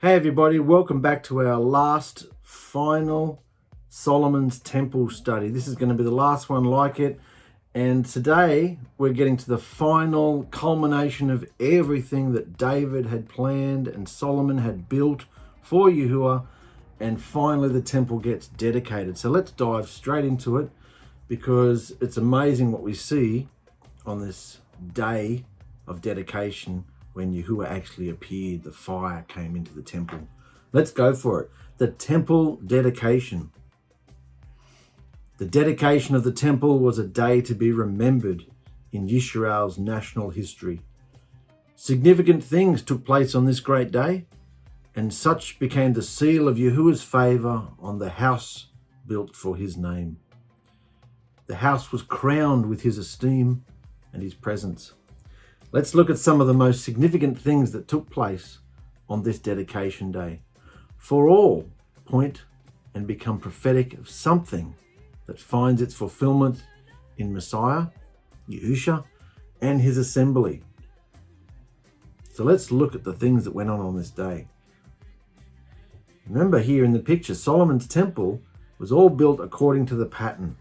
Hey everybody, welcome back to our last final Solomon's Temple study. This is going to be the last one like it, and today we're getting to the final culmination of everything that David had planned and Solomon had built for Yahuah, and finally the temple gets dedicated. So let's dive straight into it, because it's amazing what we see on this day of dedication. When Yahuah actually appeared, the fire came into the temple. Let's go for it. The temple dedication. The dedication of the temple was a day to be remembered in Yisrael's national history. Significant things took place on this great day, and such became the seal of Yahuah's favor on the house built for his name. The house was crowned with his esteem and his presence. Let's look at some of the most significant things that took place on this dedication day. For all point and become prophetic of something that finds its fulfillment in Messiah, Yahusha, and his assembly. So let's look at the things that went on this day. Remember here in the picture, Solomon's temple was all built according to the pattern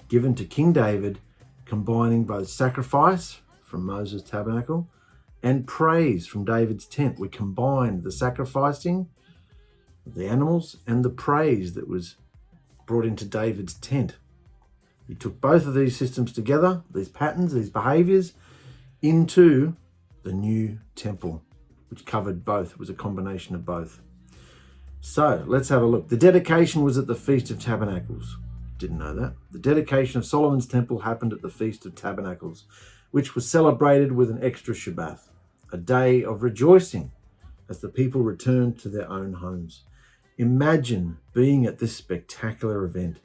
given to King David, combining both sacrifice from Moses' tabernacle and praise from David's tent. We combined the sacrificing of the animals and the praise that was brought into David's tent. He took both of these systems together, these patterns, these behaviors, into the new temple, which covered both. It was a combination of both. So let's have a look. The dedication was at the Feast of Tabernacles. Didn't know that. The dedication of Solomon's temple happened at the Feast of Tabernacles, which was celebrated with an extra Shabbat, a day of rejoicing as the people returned to their own homes. Imagine being at this spectacular event.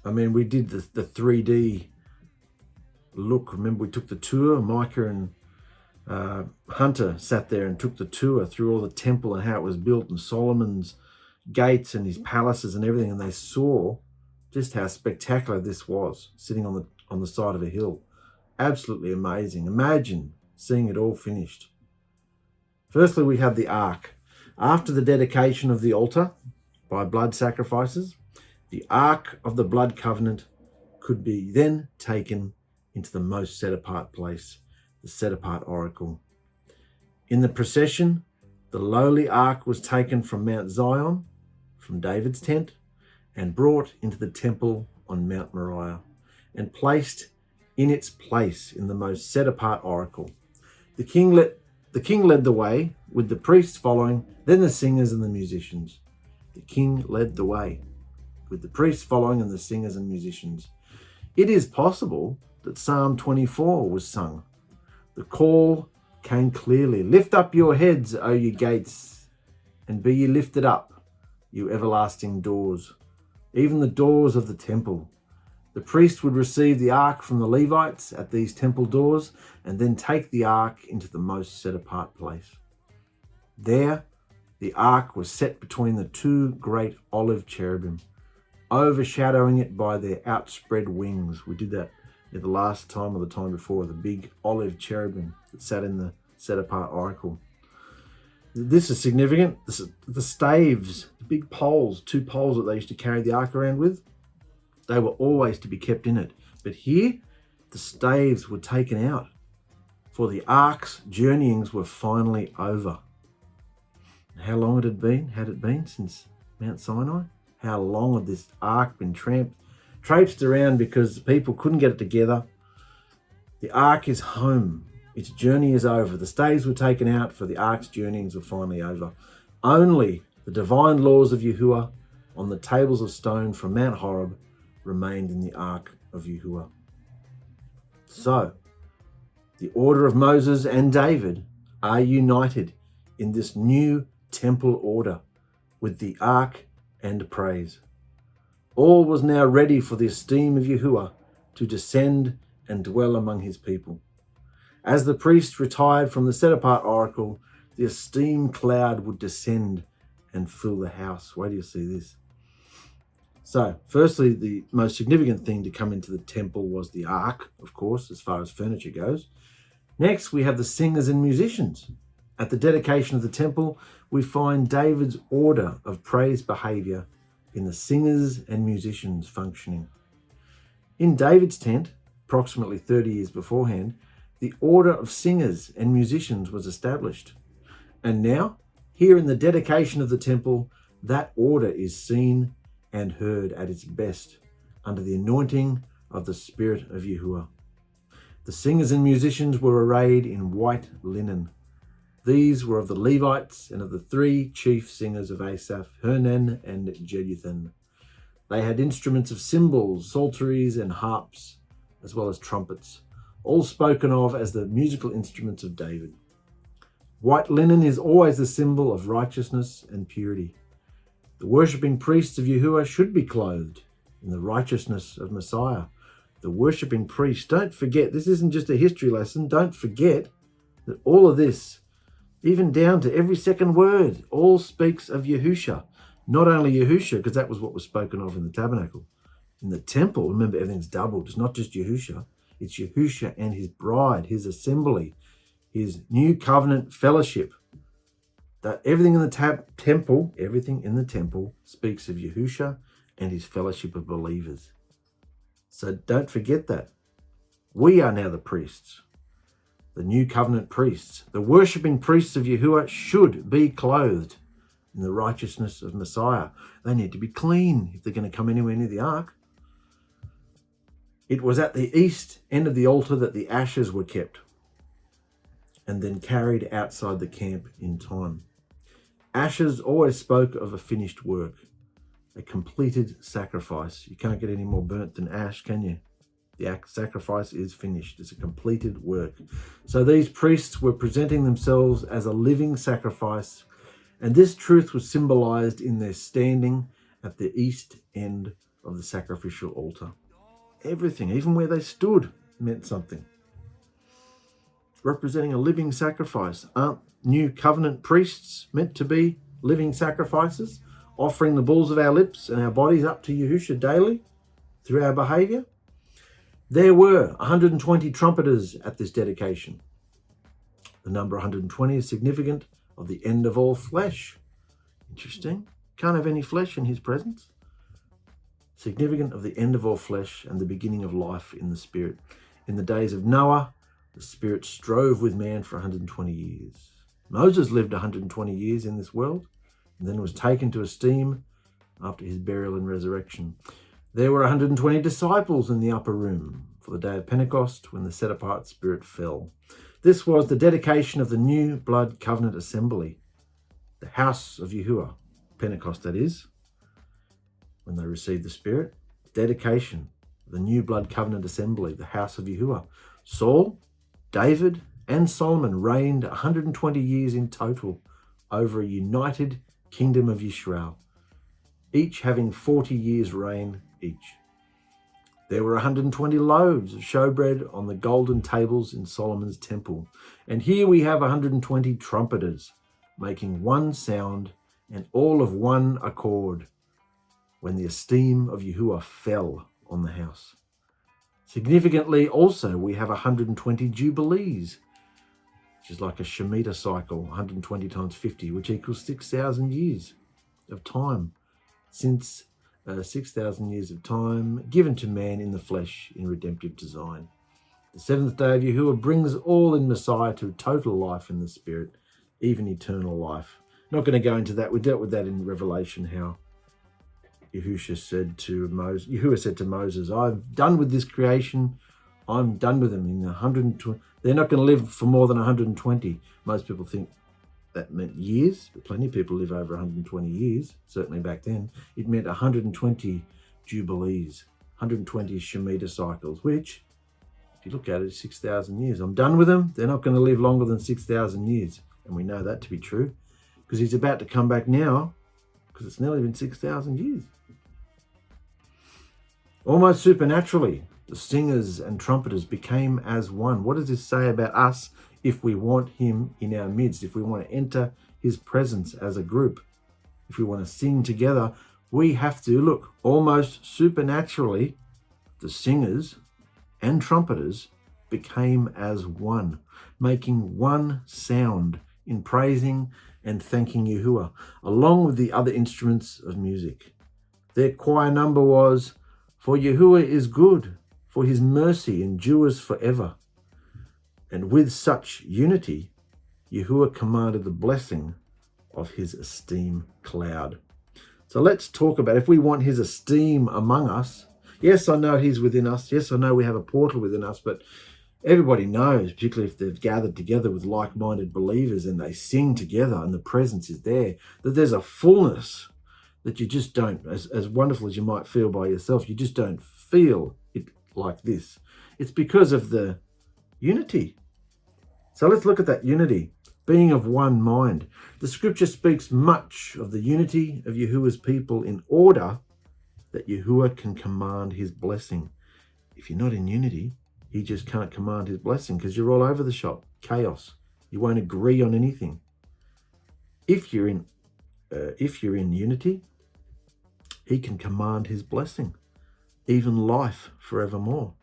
I mean, we did the 3D look. Remember, we took the tour. Micah and Hunter sat there and took the tour through all the temple and how it was built, and Solomon's gates and his palaces and everything, and they saw just how spectacular this was, sitting on the side of a hill. Absolutely amazing. Imagine seeing it all finished. Firstly, we have the ark. After the dedication of the altar by blood sacrifices, the ark of the blood covenant could be then taken into the most set apart place, the set apart oracle. In the procession, the lowly ark was taken from Mount Zion, from David's tent, and brought into the temple on Mount Moriah and placed in its place in the most set-apart oracle. The king led the way, with the priests following, then the singers and the musicians. The king led the way, with the priests following and the singers and musicians. It is possible that Psalm 24 was sung. The call came clearly. Lift up your heads, O ye gates, and be ye lifted up, you everlasting doors, even the doors of the temple. The priest would receive the ark from the Levites at these temple doors and then take the ark into the most set-apart place. There, the ark was set between the two great olive cherubim, overshadowing it by their outspread wings. We did that the last time or the time before, the big olive cherubim that sat in the set-apart oracle. This is significant. The staves, the big poles, two poles that they used to carry the ark around with, they were always to be kept in it. But here, the staves were taken out, for the ark's journeyings were finally over. How long had it been since Mount Sinai? How long had this ark been traipsed around because the people couldn't get it together? The ark is home. Its journey is over. The staves were taken out, for the ark's journeyings were finally over. Only the divine laws of Yahuah on the tables of stone from Mount Horeb remained in the ark of Yahuah. So, the order of Moses and David are united in this new temple order with the ark and praise. All was now ready for the esteem of Yahuah to descend and dwell among his people. As the priests retired from the set-apart oracle, the esteem cloud would descend and fill the house. Wait till you see this. So, firstly, the most significant thing to come into the temple was the ark, of course, as far as furniture goes. Next, we have the singers and musicians. At the dedication of the temple, we find David's order of praise behavior in the singers and musicians functioning. In David's tent, approximately 30 years beforehand, the order of singers and musicians was established. And now, here in the dedication of the temple, that order is seen and heard at its best under the anointing of the Spirit of Yahuah. The singers and musicians were arrayed in white linen. These were of the Levites and of the 3 chief singers of Asaph, Heman and Jeduthun. They had instruments of cymbals, psalteries and harps, as well as trumpets, all spoken of as the musical instruments of David. White linen is always the symbol of righteousness and purity. The worshipping priests of Yahuah should be clothed in the righteousness of Messiah. The worshipping priests, don't forget, this isn't just a history lesson, don't forget that all of this, even down to every second word, all speaks of Yahusha. Not only Yahusha, because that was what was spoken of in the tabernacle. In the temple, remember, everything's doubled. It's not just Yahusha, it's Yahusha and his bride, his assembly, his new covenant fellowship. That everything in the temple speaks of Yahusha and his fellowship of believers. So don't forget that. We are now the priests, the new covenant priests. The worshipping priests of Yahuah should be clothed in the righteousness of Messiah. They need to be clean if they're going to come anywhere near the ark. It was at the east end of the altar that the ashes were kept and then carried outside the camp in time. Ashes always spoke of a finished work, a completed sacrifice. You can't get any more burnt than ash, can you? The sacrifice is finished. It's a completed work. So these priests were presenting themselves as a living sacrifice, and this truth was symbolized in their standing at the east end of the sacrificial altar. Everything, even where they stood, meant something. Representing a living sacrifice. Aren't new covenant priests meant to be living sacrifices, offering the bulls of our lips and our bodies up to Yahusha daily through our behavior? There were 120 trumpeters at this dedication. The number 120 is significant of the end of all flesh. Interesting. Can't have any flesh in his presence. Significant of the end of all flesh and the beginning of life in the Spirit. In the days of Noah, the Spirit strove with man for 120 years. Moses lived 120 years in this world and then was taken to esteem after his burial and resurrection. There were 120 disciples in the upper room for the day of Pentecost when the set-apart Spirit fell. This was the dedication of the new blood covenant assembly, the house of Yahuah, Pentecost that is, when they received the Spirit. Dedication of the new blood covenant assembly, the house of Yahuah. Saul, David, and Solomon reigned 120 years in total over a united kingdom of Israel, each having 40 years reign each. There were 120 loaves of showbread on the golden tables in Solomon's temple. And here we have 120 trumpeters making one sound and all of one accord when the esteem of Yahuah fell on the house. Significantly also, we have 120 jubilees, which is like a Shemitah cycle, 120 times 50, which equals 6,000 years of time since 6,000 years of time given to man in the flesh in redemptive design. The seventh day of Yahuah brings all in Messiah to total life in the Spirit, even eternal life. Not going to go into that. We dealt with that in Revelation, how Yahuah said to Moses, I've done with this creation. I'm done with them in 120. They're not going to live for more than 120. Most people think that meant years, but plenty of people live over 120 years, certainly back then. It meant 120 jubilees, 120 Shemitah cycles, which, if you look at it, is 6,000 years. I'm done with them. They're not going to live longer than 6,000 years. And we know that to be true because he's about to come back now because it's nearly been 6,000 years. Almost supernaturally, the singers and trumpeters became as one. What does this say about us if we want him in our midst, if we want to enter his presence as a group, if we want to sing together? We have to, look, almost supernaturally, the singers and trumpeters became as one, making one sound in praising and thanking Yahuah, along with the other instruments of music. Their choir number was, "For Yahuah is good, for his mercy endures forever." And with such unity, Yahuah commanded the blessing of his esteem cloud. So let's talk about, if we want his esteem among us, yes, I know he's within us. Yes, I know we have a portal within us, but everybody knows, particularly if they've gathered together with like-minded believers and they sing together and the presence is there, that there's a fullness that you just don't, as wonderful as you might feel by yourself, you just don't feel it like this. It's because of the unity. So let's look at that unity, being of one mind. The scripture speaks much of the unity of Yahuwah's people in order that Yahuah can command his blessing. If you're not in unity, he just can't command his blessing because you're all over the shop. Chaos. You won't agree on anything. If you're in unity, he can command his blessing, even life forevermore.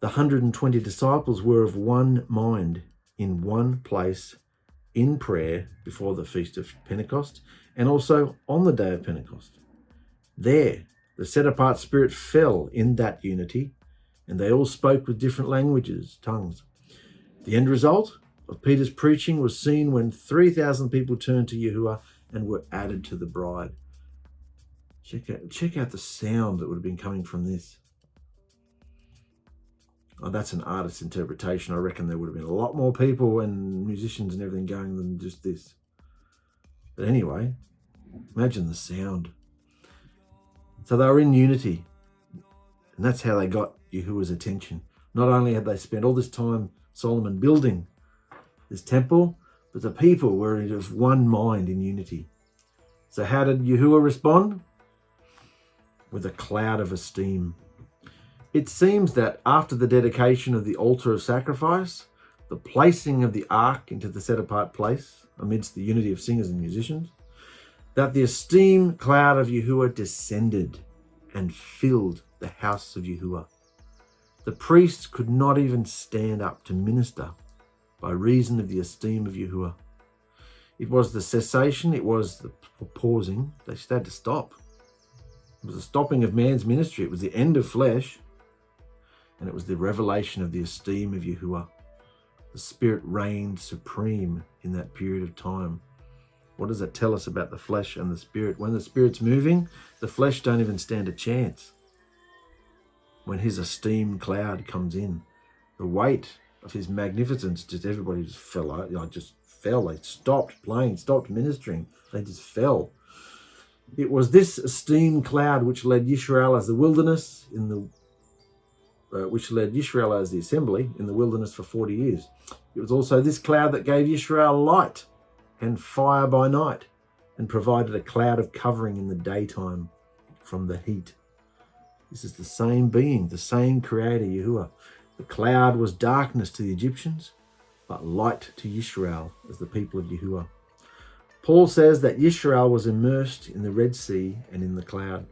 The 120 disciples were of one mind in one place in prayer before the Feast of Pentecost and also on the day of Pentecost. There, the set-apart spirit fell in that unity and they all spoke with different languages, tongues. The end result of Peter's preaching was seen when 3,000 people turned to Yahuah and were added to the bride. Check out the sound that would have been coming from this. Oh, that's an artist's interpretation. I reckon there would have been a lot more people and musicians and everything going than just this. But anyway, imagine the sound. So they were in unity. And that's how they got Yahuwah's attention. Not only had they spent all this time, Solomon, building this temple, but the people were of one mind in unity. So how did Yahuwah respond? With a cloud of esteem. It seems that after the dedication of the altar of sacrifice, the placing of the ark into the set-apart place amidst the unity of singers and musicians, that the esteem cloud of Yahuwah descended and filled the house of Yahuwah. The priests could not even stand up to minister by reason of the esteem of Yahuwah. It was the cessation, it was the pausing. They just had to stop. It was the stopping of man's ministry. It was the end of flesh. And it was the revelation of the esteem of Yahuwah. The Spirit reigned supreme in that period of time. What does that tell us about the flesh and the Spirit? When the Spirit's moving, the flesh don't even stand a chance. When his esteem cloud comes in, the weight of his magnificence, just everybody just fell out. They stopped playing, stopped ministering. They just fell. It was this esteem cloud which led Yisrael as the wilderness which led Yisrael as the assembly in the wilderness for 40 years. It was also this cloud that gave Yisrael light and fire by night and provided a cloud of covering in the daytime from the heat. This is the same being, the same creator, Yahuwah. The cloud was darkness to the Egyptians, but light to Yisrael as the people of Yahuwah. Paul says that Yisrael was immersed in the Red Sea and in the cloud.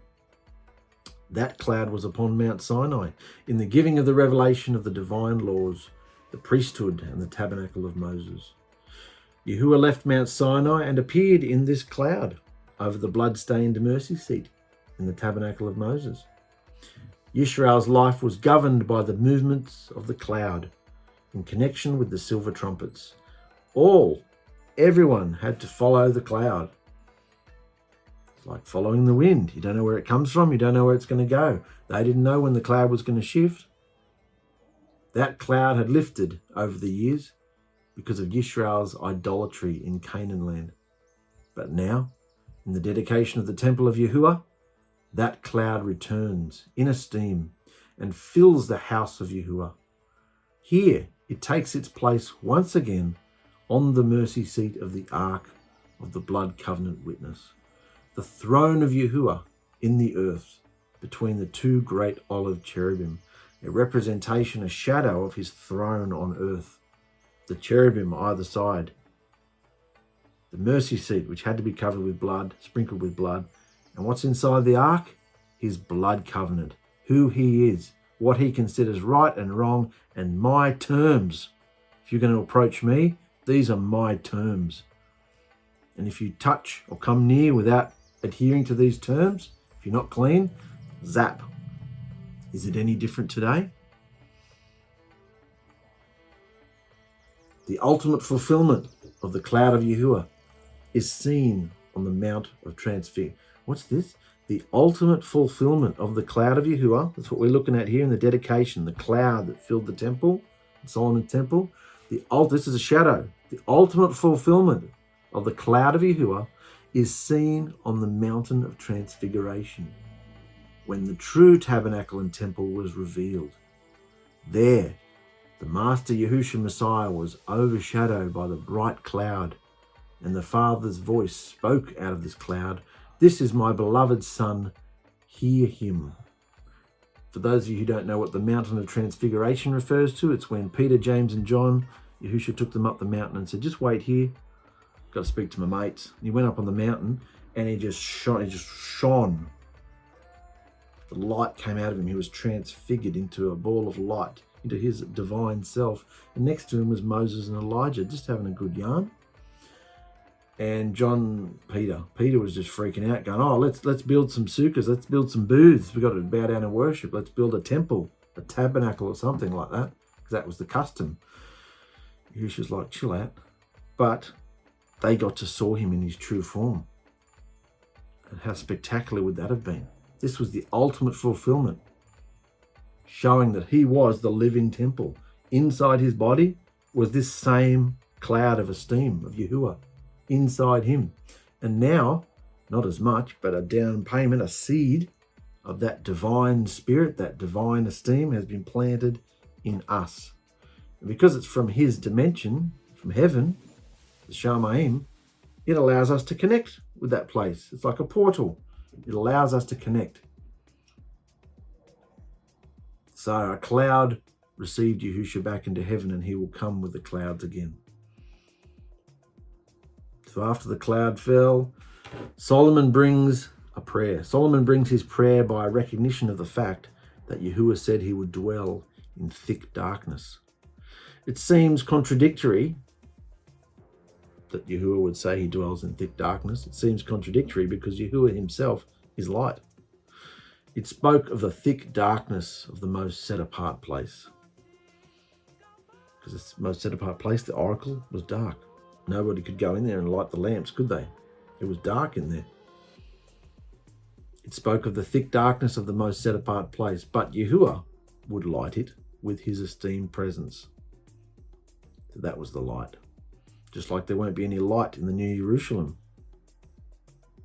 That cloud was upon Mount Sinai in the giving of the revelation of the divine laws, the priesthood and the tabernacle of Moses. Yahuwah left Mount Sinai and appeared in this cloud over the blood-stained mercy seat in the tabernacle of Moses. Yisrael's life was governed by the movements of the cloud in connection with the silver trumpets. Everyone had to follow the cloud. It's like following the wind. You don't know where it comes from. You don't know where it's going to go. They didn't know when the cloud was going to shift. That cloud had lifted over the years because of Yisrael's idolatry in Canaan land. But now, in the dedication of the temple of Yahuwah, that cloud returns in esteem and fills the house of Yahuwah. Here, it takes its place once again on the mercy seat of the ark of the blood covenant witness, the throne of Yahuwah in the earth between the two great olive cherubim, a representation, a shadow of his throne on earth. The cherubim either side. The mercy seat, which had to be covered with blood, sprinkled with blood. And what's inside the ark? His blood covenant, who he is, what he considers right and wrong, and my terms. If you're going to approach me, These are my terms. And if you touch or come near without adhering to these terms, if you're not clean, zap. Is it any different today? The ultimate fulfillment of the cloud of Yahuah is seen on the Mount of Transfiguration. What's this? The ultimate fulfillment of the cloud of Yahuah. That's what we're looking at here in the dedication, the cloud that filled the temple, Solomon's temple. This is a shadow. The ultimate fulfillment of the cloud of Yahuah is seen on the mountain of transfiguration, when the true tabernacle and temple was revealed. There, the Master Yahushua Messiah was overshadowed by the bright cloud, and the Father's voice spoke out of this cloud, "This is my beloved Son, hear him." For those of you who don't know what the mountain of transfiguration refers to, it's when Peter, James and John, Yahushua took them up the mountain and said, "Just wait here. Got to speak to my mates." And he went up on the mountain and he just shone. The light came out of him. He was transfigured into a ball of light, into his divine self. And next to him was Moses and Elijah, just having a good yarn. And Peter was just freaking out, going, "Oh, let's build some sukkahs, let's build some booths. We've got to bow down and worship. Let's build a temple, a tabernacle or something like that," because that was the custom. Yahushua's like, "Chill out." But they got to saw him in his true form. And how spectacular would that have been? This was the ultimate fulfillment, showing that he was the living temple. Inside his body was this same cloud of esteem of Yahuah inside him. And now, not as much, but a down payment, a seed of that divine spirit, that divine esteem has been planted in us. And because it's from his dimension, from heaven, the 𝗪𝗪𝗧, it allows us to connect with that place. It's like a portal. It allows us to connect. So a cloud received Yahushua back into heaven, and he will come with the clouds again. So after the cloud fell, Solomon brings a prayer. Solomon brings his prayer by a recognition of the fact that Yahuwah said he would dwell in thick darkness. It seems contradictory that Yahuwah would say he dwells in thick darkness. It seems contradictory because Yahuwah himself is light. It spoke of the thick darkness of the most set-apart place. Because this most set-apart place, the oracle, was dark. Nobody could go in there and light the lamps, could they? It was dark in there. It spoke of the thick darkness of the most set-apart place, but Yahuwah would light it with his esteemed presence. So that was the light. Just like there won't be any light in the New Jerusalem.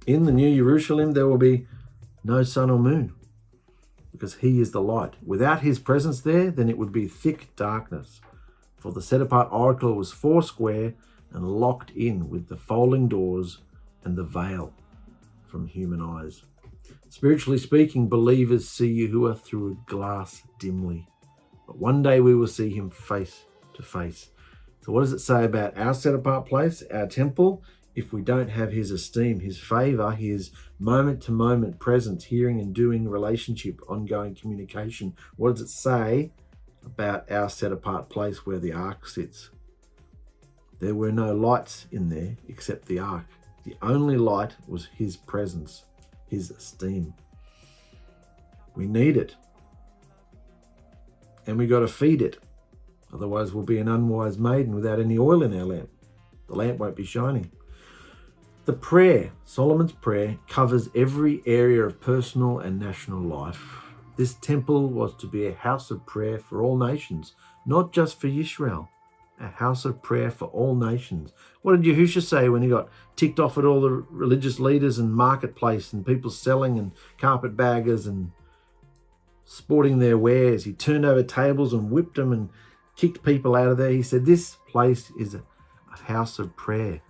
In the New Jerusalem, there will be no sun or moon, because he is the light. Without his presence there, then it would be thick darkness. For the set-apart oracle was foursquare and locked in with the folding doors and the veil from human eyes. Spiritually speaking, believers see Yahuwah through a glass dimly, but one day we will see him face to face. So what does it say about our set-apart place, our temple? If we don't have his esteem, his favor, his moment-to-moment presence, hearing and doing relationship, ongoing communication, what does it say about our set-apart place where the ark sits? There were no lights in there except the ark. The only light was his presence, his esteem. We need it. And we got to feed it. Otherwise we'll be an unwise maiden without any oil in our lamp. The lamp won't be shining. The prayer, Solomon's prayer, covers every area of personal and national life. This temple was to be a house of prayer for all nations, not just for Israel. A house of prayer for all nations. What did Yahushua say when he got ticked off at all the religious leaders and marketplace and people selling and carpetbaggers and sporting their wares? He turned over tables and whipped them and kicked people out of there. He said, "This place is a house of prayer,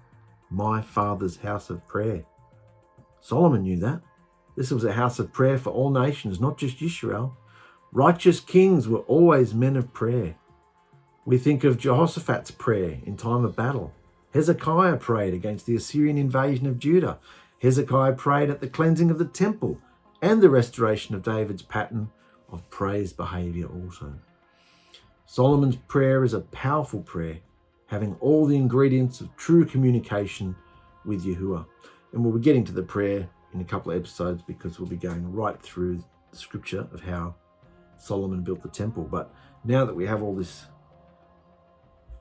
my Father's house of prayer." Solomon knew that. This was a house of prayer for all nations, not just Israel. Righteous kings were always men of prayer. We think of Jehoshaphat's prayer in time of battle. Hezekiah prayed against the Assyrian invasion of Judah. Hezekiah prayed at the cleansing of the temple and the restoration of David's pattern of praise behavior also. Solomon's prayer is a powerful prayer having all the ingredients of true communication with Yahuah. And we'll be getting to the prayer in a couple of episodes because we'll be going right through the scripture of how Solomon built the temple. But now that we have all this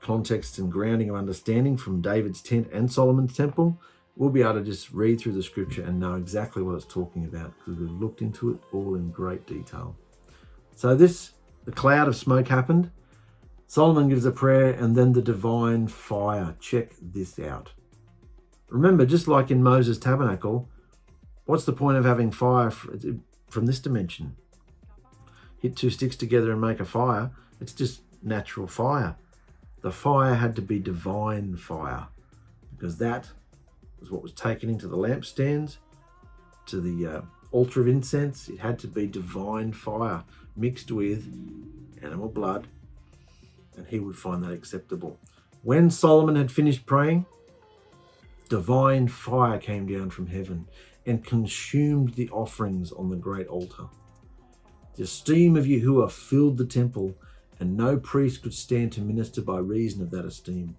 context and grounding of understanding from David's tent and Solomon's temple, we'll be able to just read through the scripture and know exactly what it's talking about because we've looked into it all in great detail. So the cloud of smoke happened. Solomon gives a prayer, and then the divine fire. Check this out. Remember, just like in Moses' tabernacle, what's the point of having fire from this dimension? Hit two sticks together and make a fire. It's just natural fire. The fire had to be divine fire because that was what was taken into the lampstands, to the altar of incense. It had to be divine fire mixed with animal blood, and he would find that acceptable. When Solomon had finished praying, divine fire came down from heaven and consumed the offerings on the great altar. The esteem of Yahuah filled the temple, and no priest could stand to minister by reason of that esteem.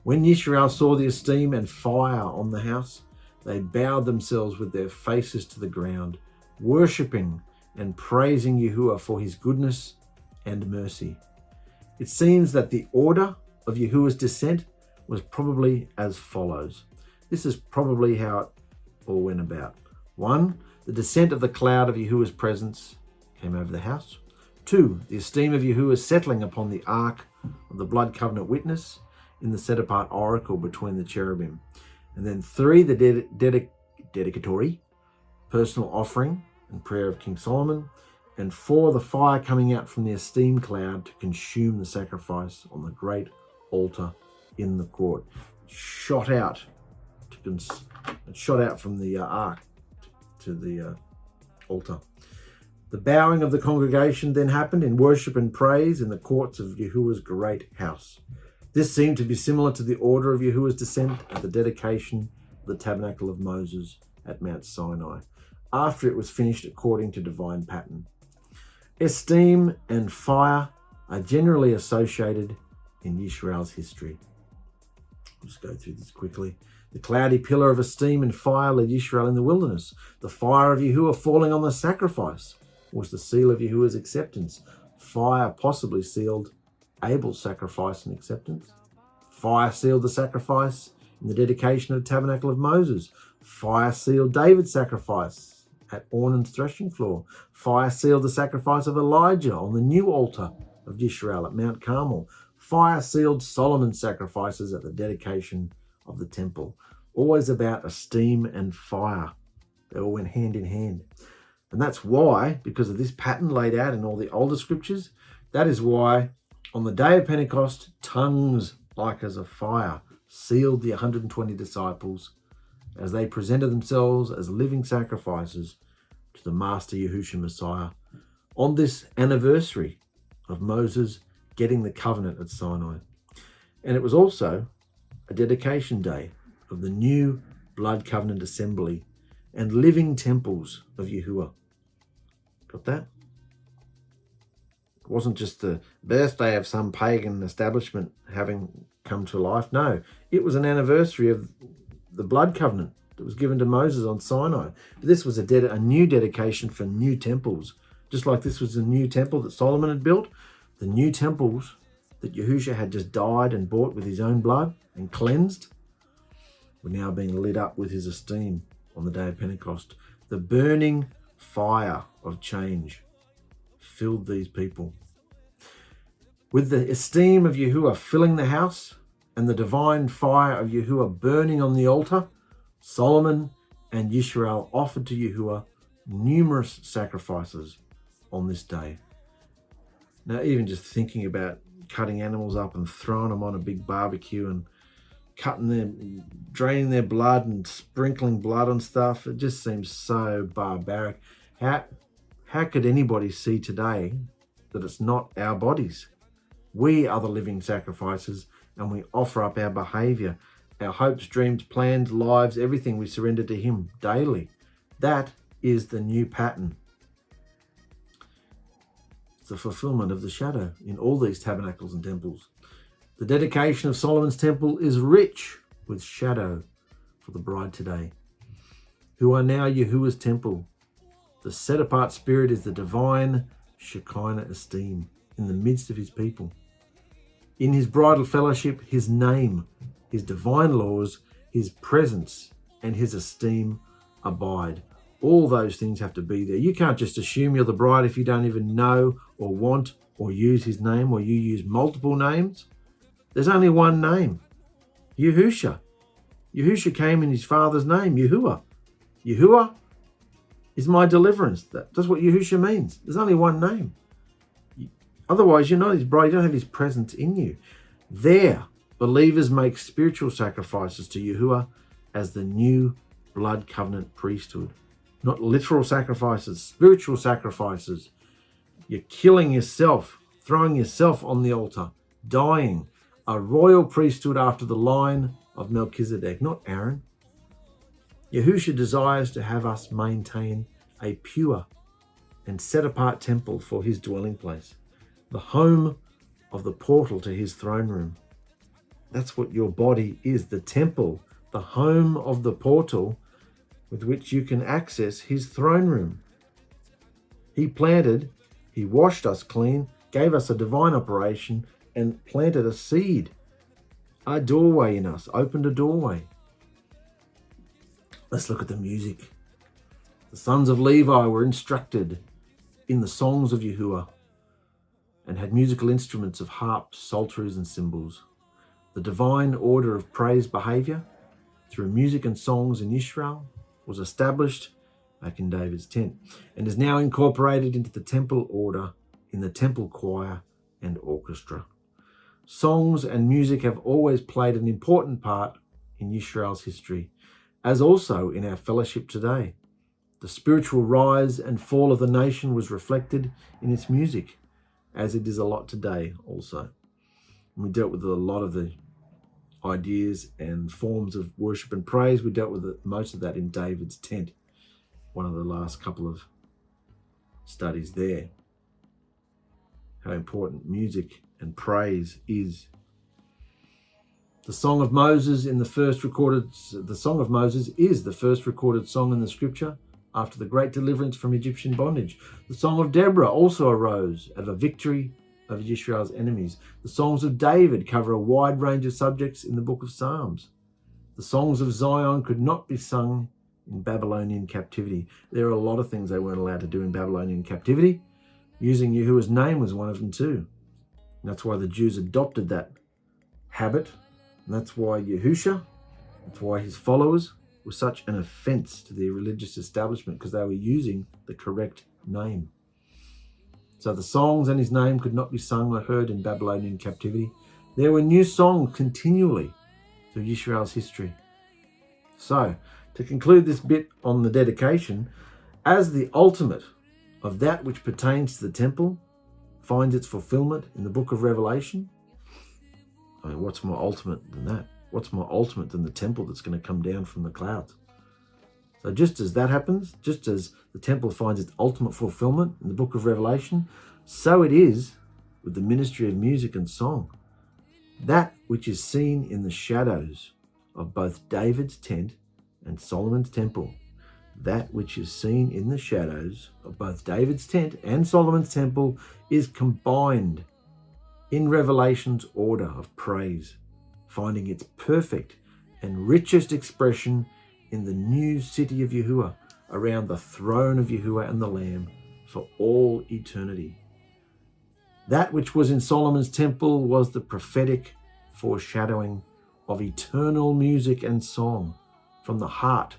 When Israel saw the esteem and fire on the house, they bowed themselves with their faces to the ground, worshipping and praising Yahuah for his goodness and mercy. It seems that the order of Yahuah's descent was probably as follows. This is probably how it all went about. 1, the descent of the cloud of Yahuah's presence came over the house. 2, the esteem of Yahuah settling upon the ark of the blood covenant witness in the set-apart oracle between the cherubim. And then 3, the dedicatory personal offering and prayer of King Solomon. And 4, the fire coming out from the esteem cloud to consume the sacrifice on the great altar in the court. It shot out from the ark to the altar. The bowing of the congregation then happened in worship and praise in the courts of Yahuah's great house. This seemed to be similar to the order of Yahuah's descent at the dedication of the tabernacle of Moses at Mount Sinai, after it was finished according to divine pattern. Esteem and fire are generally associated in Yisrael's history. I'll just go through this quickly. The cloudy pillar of esteem and fire led Yisrael in the wilderness. The fire of Yahuah falling on the sacrifice was the seal of Yahuah's acceptance. Fire possibly sealed Abel's sacrifice and acceptance. Fire sealed the sacrifice in the dedication of the tabernacle of Moses. Fire sealed David's sacrifice at Ornan's threshing floor. Fire sealed the sacrifice of Elijah on the new altar of Yisrael at Mount Carmel. Fire sealed Solomon's sacrifices at the dedication of the temple. Always about esteem and fire. They all went hand in hand. And that's why, because of this pattern laid out in all the older scriptures, that is why on the day of Pentecost, tongues like as of fire sealed the 120 disciples as they presented themselves as living sacrifices to the Master Yahushua Messiah on this anniversary of Moses getting the covenant at Sinai. And it was also a dedication day of the new blood covenant assembly and living temples of Yahuah. Got that? It wasn't just the birthday of some pagan establishment having come to life. No, it was an anniversary of the blood covenant that was given to Moses on Sinai. But this was a new dedication for new temples. Just like this was a new temple that Solomon had built, the new temples that Yahusha had just died and bought with his own blood and cleansed were now being lit up with his esteem on the day of Pentecost. The burning fire of change filled these people. With the esteem of Yahuah filling the house and the divine fire of Yahuah burning on the altar, Solomon and Yisrael offered to Yahuah numerous sacrifices on this day. Now, even just thinking about cutting animals up and throwing them on a big barbecue and draining their blood and sprinkling blood on stuff, it just seems so barbaric. How could anybody see today that it's not our bodies? We are the living sacrifices, and we offer up our behavior, our hopes, dreams, plans, lives, everything we surrender to him daily. That is the new pattern. It's the fulfillment of the shadow in all these tabernacles and temples. The dedication of Solomon's temple is rich with shadow for the bride today, who are now Yahuah's temple. The set-apart spirit is the divine Shekinah esteem in the midst of his people. In his bridal fellowship, his name, his divine laws, his presence, and his esteem abide. All those things have to be there. You can't just assume you're the bride if you don't even know or want or use his name, or you use multiple names. There's only one name, Yahusha. Yahusha came in his father's name, Yahuah. Yahuah is my deliverance. That's what Yahusha means. There's only one name. Otherwise, you're not his bride. You don't have his presence in you. There, believers make spiritual sacrifices to Yahuah as the new blood covenant priesthood. Not literal sacrifices, spiritual sacrifices. You're killing yourself, throwing yourself on the altar, dying. A royal priesthood after the line of Melchizedek, not Aaron. Yahusha desires to have us maintain a pure and set-apart temple for his dwelling place, the home of the portal to his throne room. That's what your body is, the temple, the home of the portal with which you can access his throne room. He planted, he washed us clean, gave us a divine operation, and planted a seed, a doorway in us, opened a doorway. Let's look at the music. The sons of Levi were instructed in the songs of Yahuah and had musical instruments of harps, psalteries, and cymbals. The divine order of praise behavior through music and songs in Israel was established back in David's tent and is now incorporated into the temple order in the temple choir and orchestra. Songs and music have always played an important part in Israel's history, as also in our fellowship today. The spiritual rise and fall of the nation was reflected in its music, as it is a lot today also. And we dealt with a lot of the ideas and forms of worship and praise. We dealt with most of that in David's tent, one of the last couple of studies there. How important music and praise is. The Song of Moses is the first recorded song in the scripture after the great deliverance from Egyptian bondage. The Song of Deborah also arose out of a victory over Israel's enemies. The songs of David cover a wide range of subjects in the book of Psalms. The songs of Zion could not be sung in Babylonian captivity. There are a lot of things they weren't allowed to do in Babylonian captivity. Using Yahuah's name was one of them too. And that's why the Jews adopted that habit. And that's why Yahusha, that's why his followers were such an offense to the religious establishment, because they were using the correct name. So the songs and his name could not be sung or heard in Babylonian captivity. There were new songs continually through Israel's history. So, to conclude this bit on the dedication, as the ultimate of that which pertains to the temple finds its fulfillment in the book of Revelation, I mean, what's more ultimate than that? What's more ultimate than the temple that's going to come down from the clouds? So just as that happens, just as the temple finds its ultimate fulfillment in the book of Revelation, so it is with the ministry of music and song. That which is seen in the shadows of both David's tent and Solomon's temple, that which is seen in the shadows of both David's tent and Solomon's temple is combined in Revelation's order of praise, finding its perfect and richest expression in the new city of Yahuah, around the throne of Yahuah and the Lamb for all eternity. That which was in Solomon's temple was the prophetic foreshadowing of eternal music and song from the heart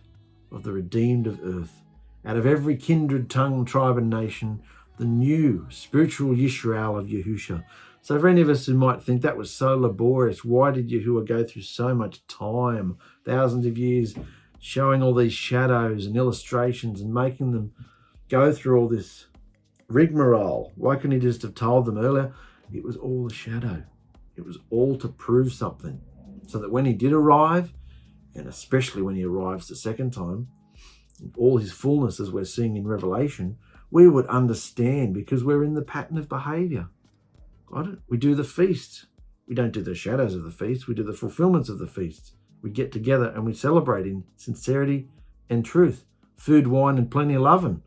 of the redeemed of earth. Out of every kindred, tongue, tribe, and nation, the new spiritual Yisrael of Yahusha. So for any of us who might think that was so laborious, why did Yahuah go through so much time, thousands of years, showing all these shadows and illustrations and making them go through all this rigmarole? Why couldn't he just have told them earlier? It was all a shadow. It was all to prove something, so that when he did arrive, and especially when he arrives the second time, in all his fullness as we're seeing in Revelation, we would understand, because we're in the pattern of behavior. Got it? We do the feasts. We don't do the shadows of the feast. We do the fulfillments of the feast. We get together and we celebrate in sincerity and truth. Food, wine, and plenty of loving.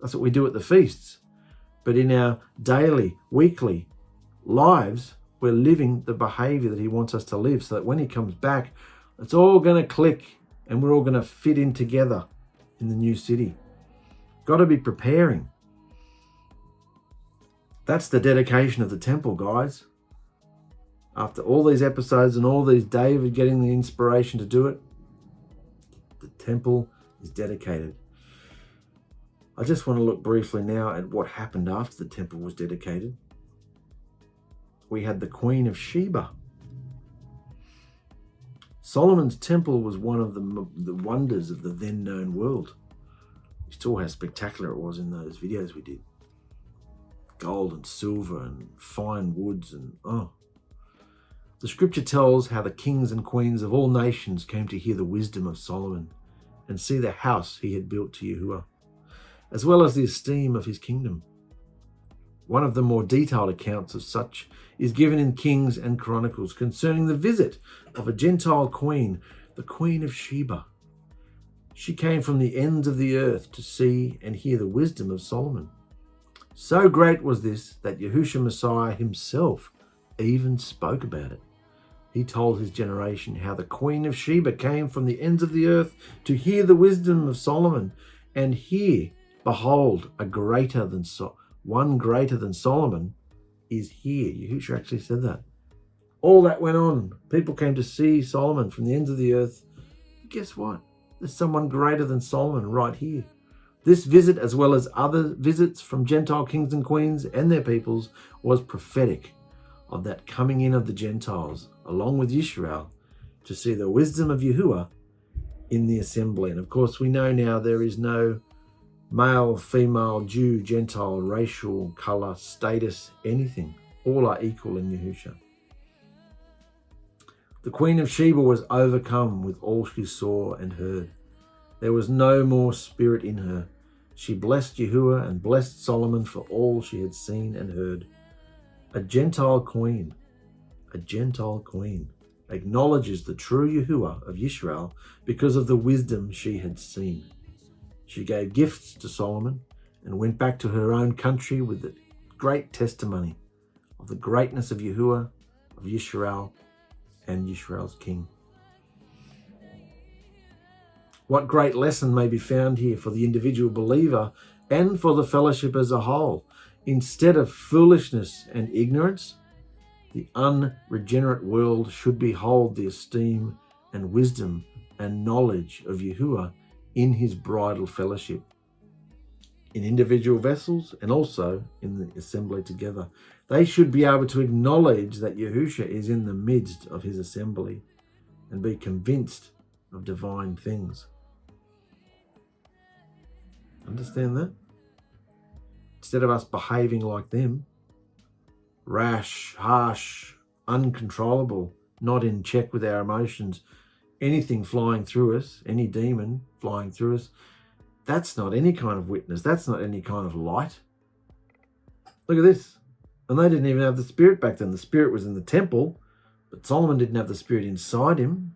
That's what we do at the feasts. But in our daily, weekly lives, we're living the behavior that he wants us to live, so that when he comes back, it's all going to click and we're all going to fit in together in the new city. Got to be preparing. That's the dedication of the temple, guys. After all these episodes and all these David getting the inspiration to do it, the temple is dedicated. I just want to look briefly now at what happened after the temple was dedicated. We had the Queen of Sheba. Solomon's temple was one of the wonders of the then known world. You saw how spectacular it was in those videos we did. Gold and silver and fine woods and The scripture tells how the kings and queens of all nations came to hear the wisdom of Solomon and see the house he had built to Yahuah, as well as the esteem of his kingdom. One of the more detailed accounts of such is given in Kings and Chronicles concerning the visit of a Gentile queen, the Queen of Sheba. She came from the ends of the earth to see and hear the wisdom of Solomon. So great was this that Yahushua Messiah himself even spoke about it. He told his generation how the Queen of Sheba came from the ends of the earth to hear the wisdom of Solomon, and here, behold, one greater than Solomon is here. Yahushua actually said that. All that went on. People came to see Solomon from the ends of the earth. But guess what? There's someone greater than Solomon right here. This visit, as well as other visits from Gentile kings and queens and their peoples, was prophetic of that coming in of the Gentiles, along with Yisrael, to see the wisdom of Yahuah in the assembly. And of course, we know now there is no male, female, Jew, Gentile, racial, color, status, anything. All are equal in Yahusha. The Queen of Sheba was overcome with all she saw and heard. There was no more spirit in her. She blessed Yahuah and blessed Solomon for all she had seen and heard. A Gentile queen, acknowledges the true Yahuah of Yisrael because of the wisdom she had seen. She gave gifts to Solomon and went back to her own country with the great testimony of the greatness of Yahuah, of Yisrael, and Yisrael's king. What great lesson may be found here for the individual believer and for the fellowship as a whole. Instead of foolishness and ignorance, the unregenerate world should behold the esteem and wisdom and knowledge of Yahuah in his bridal fellowship, in individual vessels and also in the assembly together. They should be able to acknowledge that Yahusha is in the midst of his assembly and be convinced of divine things. Understand that? Instead of us behaving like them, rash, harsh, uncontrollable, not in check with our emotions, anything flying through us, any demon flying through us, that's not any kind of witness. That's not any kind of light. Look at this. And they didn't even have the Spirit back then. The Spirit was in the temple, but Solomon didn't have the Spirit inside him.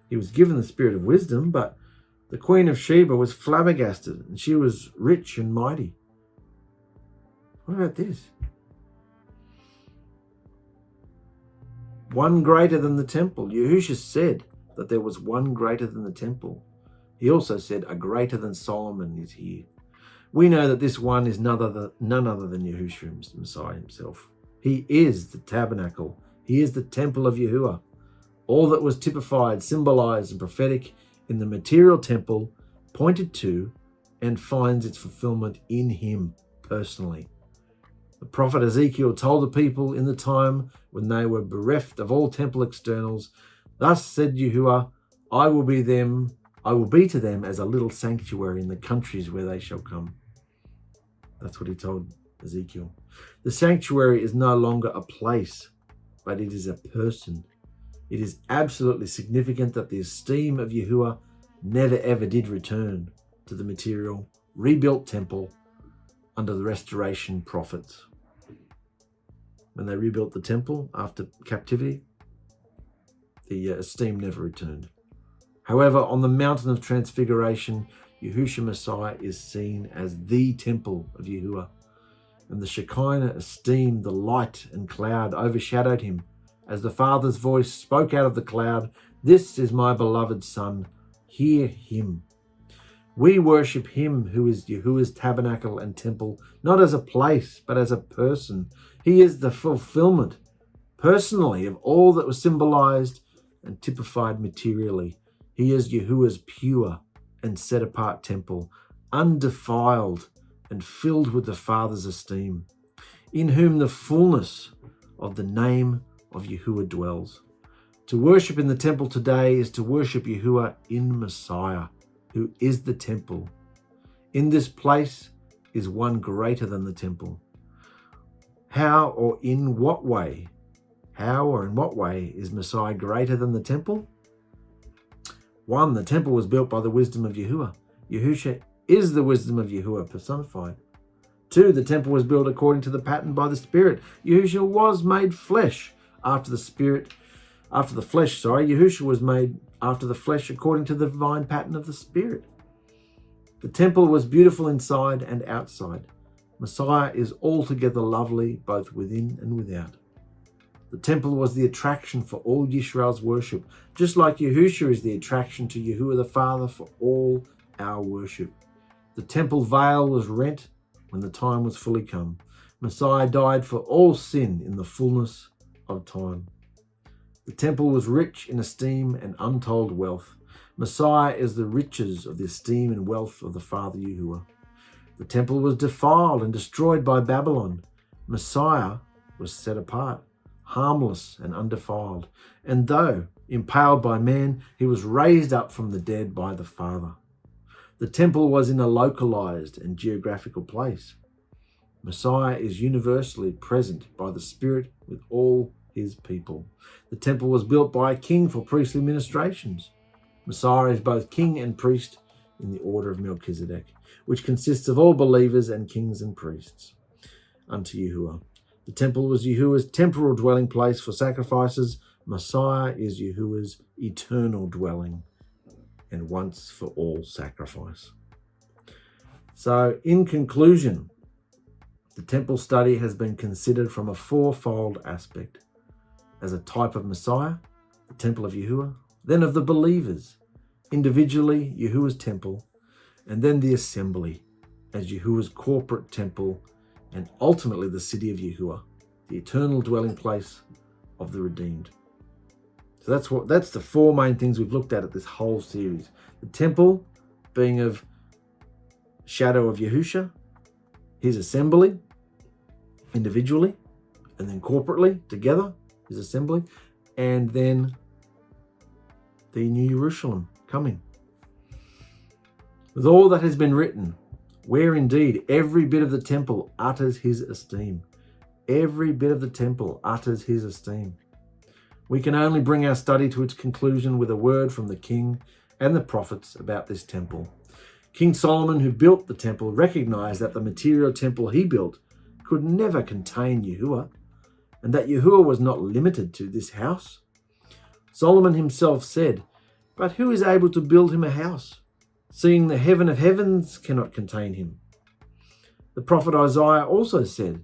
He was given the Spirit of wisdom, but the Queen of Sheba was flabbergasted and she was rich and mighty. What about this? One greater than the temple. Yahushua said that there was one greater than the temple. He also said a greater than Solomon is here. We know that this one is none other than Yahushua Messiah himself. He is the tabernacle. He is the temple of Yahuah. All that was typified, symbolized, and prophetic in the material temple pointed to and finds its fulfillment in him personally. The prophet Ezekiel told the people in the time when they were bereft of all temple externals, "Thus said Yahuah, I will be to them as a little sanctuary in the countries where they shall come." That's what he told Ezekiel. The sanctuary is no longer a place, but it is a person. It is absolutely significant that the esteem of Yahuah never ever did return to the material, rebuilt temple under the restoration prophets. when they rebuilt the temple after captivity, the esteem never returned. However, on the mountain of transfiguration, Yahushua Messiah is seen as the temple of Yahuah, and the Shekinah esteem, the light and cloud overshadowed him as the Father's voice spoke out of the cloud, "This is my beloved Son, hear him." We worship him who is Yahuwah's tabernacle and temple, not as a place, but as a person. He is the fulfillment, personally, of all that was symbolized and typified materially. He is Yahuwah's pure and set-apart temple, undefiled and filled with the Father's esteem, in whom the fullness of the name of Yahuwah dwells. To worship in the temple today is to worship Yahuwah in Messiah, who is the temple. In this place is one greater than the temple. How or in what way is Messiah greater than the temple? 1, the temple was built by the wisdom of Yahuwah. Yahusha is the wisdom of Yahuwah personified. 2, the temple was built according to the pattern by the Spirit. Yahusha was made flesh after the flesh. Yahusha was made after the flesh according to the divine pattern of the Spirit. The temple was beautiful inside and outside. Messiah is altogether lovely both within and without. The temple was the attraction for all Yisrael's worship, just like Yahusha is the attraction to Yahuwah the Father for all our worship. The temple veil was rent when the time was fully come. Messiah died for all sin in the fullness of time. The temple was rich in esteem and untold wealth. Messiah is the riches of the esteem and wealth of the Father Yahuwah. The temple was defiled and destroyed by Babylon. Messiah was set apart, harmless and undefiled, and though impaled by man, he was raised up from the dead by the Father. The temple was in a localized and geographical place. Messiah is universally present by the Spirit with all his people. The temple was built by a king for priestly ministrations. Messiah is both king and priest in the order of Melchizedek, which consists of all believers and kings and priests unto Yahuwah. The temple was Yahuwah's temporal dwelling place for sacrifices. Messiah is Yahuwah's eternal dwelling and once for all sacrifice. So, in conclusion, the temple study has been considered from a fourfold aspect: as a type of Messiah, the temple of Yahuwah, then of the believers, individually Yahuwah's temple, and then the assembly as Yahuwah's corporate temple, and ultimately the city of Yahuwah, the eternal dwelling place of the redeemed. So that's the four main things we've looked at this whole series. The temple being of shadow of Yahusha, his assembly individually, and then corporately together, his assembly, and then the New Jerusalem coming. With all that has been written, where indeed every bit of the temple utters his esteem. Every bit of the temple utters his esteem. We can only bring our study to its conclusion with a word from the king and the prophets about this temple. King Solomon, who built the temple, recognized that the material temple he built could never contain Yahuwah, and that Yahuwah was not limited to this house. Solomon himself said, "But who is able to build him a house, seeing the heaven of heavens cannot contain him?" The prophet Isaiah also said,